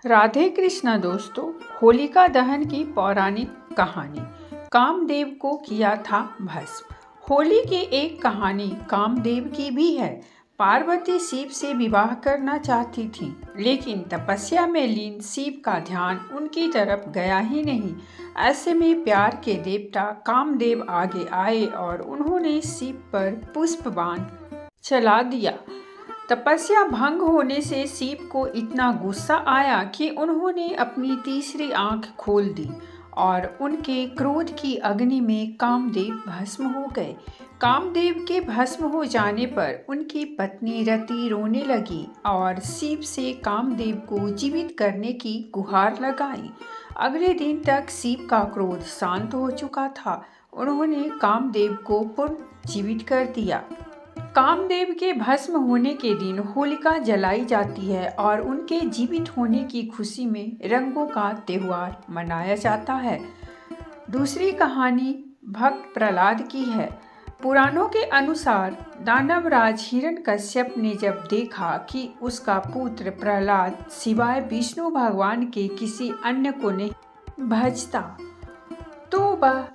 राधे कृष्णा दोस्तों, होलिका दहन की पौराणिक कहानी। कामदेव को किया था भस्म। होली की एक कहानी कामदेव की भी है। पार्वती शिव से विवाह करना चाहती थी, लेकिन तपस्या में लीन शिव का ध्यान उनकी तरफ गया ही नहीं। ऐसे में प्यार के देवता कामदेव आगे आए और उन्होंने शिव पर पुष्प बाण चला दिया। तपस्या भंग होने से शिव को इतना गुस्सा आया कि उन्होंने अपनी तीसरी आंख खोल दी और उनके क्रोध की अग्नि में कामदेव भस्म हो गए। कामदेव के भस्म हो जाने पर उनकी पत्नी रति रोने लगी और शिव से कामदेव को जीवित करने की गुहार लगाई। अगले दिन तक शिव का क्रोध शांत हो चुका था। उन्होंने कामदेव को पुनः जीवित कर दिया। कामदेव के भस्म होने के दिन होलिका जलाई जाती है और उनके जीवित होने की खुशी में रंगों का त्योहार मनाया जाता है। दूसरी कहानी भक्त प्रहलाद की है। पुराणों के अनुसार दानवराज हिरण्यकश्यप ने जब देखा कि उसका पुत्र प्रहलाद सिवाय विष्णु भगवान के किसी अन्य को नहीं भजता, तो वह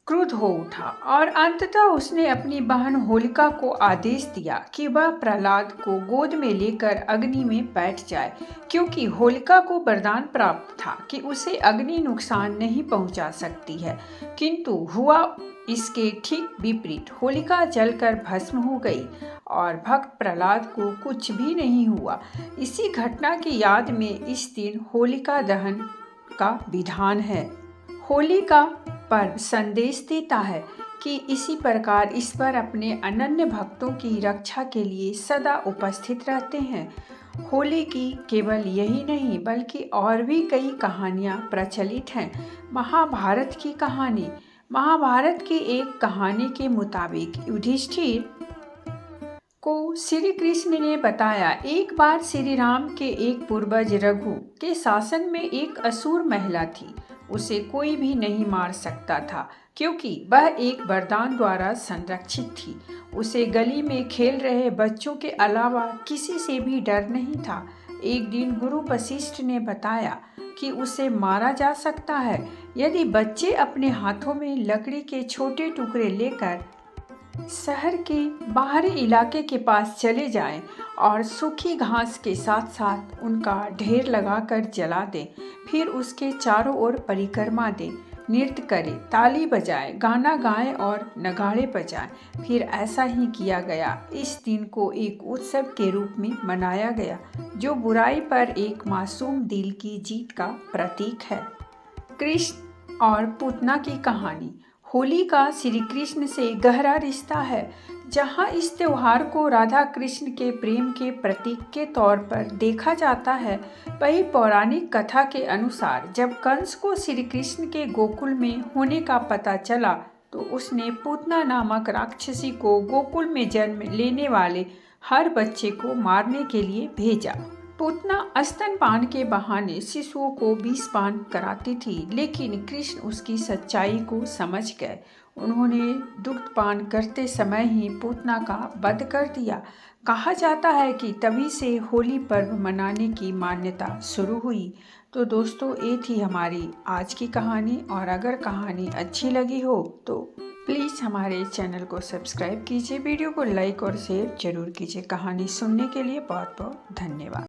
क्रुद्ध हो उठा और अंततः उसने अपनी बहन होलिका को आदेश दिया कि वह प्रहलाद को गोद में लेकर अग्नि में बैठ जाए, क्योंकि होलिका को वरदान प्राप्त था कि उसे अग्नि नुकसान नहीं पहुंचा सकती है। किंतु हुआ इसके ठीक विपरीत। होलिका जलकर भस्म हो गई और भक्त प्रहलाद को कुछ भी नहीं हुआ। इसी घटना की याद में इस दिन होलिका दहन का विधान है। होली का पर्व संदेश देता है कि इसी प्रकार ईश्वर अपने अनन्य भक्तों की रक्षा के लिए सदा उपस्थित रहते हैं। होली की केवल यही नहीं बल्कि और भी कई कहानियाँ प्रचलित हैं। महाभारत की कहानी। महाभारत की एक कहानी के मुताबिक युधिष्ठिर को श्री कृष्ण ने बताया, एक बार श्री राम के एक पूर्वज रघु के शासन में एक असुर महिला थी। उसे कोई भी नहीं मार सकता था, क्योंकि वह एक वरदान द्वारा संरक्षित थी। उसे गली में खेल रहे बच्चों के अलावा किसी से भी डर नहीं था। एक दिन गुरु वशिष्ठ ने बताया कि उसे मारा जा सकता है यदि बच्चे अपने हाथों में लकड़ी के छोटे टुकड़े लेकर शहर के बाहरी इलाके के पास चले जाएं और सूखी घास के साथ साथ उनका ढेर लगाकर जला दें। फिर उसके चारों ओर परिक्रमा दें, नृत्य करें, ताली बजाएं, गाना गाएं और नगाड़े बजाएं। फिर ऐसा ही किया गया। इस दिन को एक उत्सव के रूप में मनाया गया, जो बुराई पर एक मासूम दिल की जीत का प्रतीक है। कृष्ण और पूतना की कहानी। होली का श्री कृष्ण से गहरा रिश्ता है। जहाँ इस त्योहार को राधा कृष्ण के प्रेम के प्रतीक के तौर पर देखा जाता है, वही पौराणिक कथा के अनुसार जब कंस को श्री कृष्ण के गोकुल में होने का पता चला, तो उसने पूतना नामक राक्षसी को गोकुल में जन्म लेने वाले हर बच्चे को मारने के लिए भेजा। पूतना स्तनपान के बहाने शिशुओं को विष पान कराती थी, लेकिन कृष्ण उसकी सच्चाई को समझ गए। उन्होंने दुग्धपान करते समय ही पूतना का वध कर दिया। कहा जाता है कि तभी से होली पर्व मनाने की मान्यता शुरू हुई। तो दोस्तों, ये थी हमारी आज की कहानी, और अगर कहानी अच्छी लगी हो तो प्लीज़ हमारे चैनल को सब्सक्राइब कीजिए, वीडियो को लाइक और शेयर जरूर कीजिए। कहानी सुनने के लिए बहुत बहुत धन्यवाद।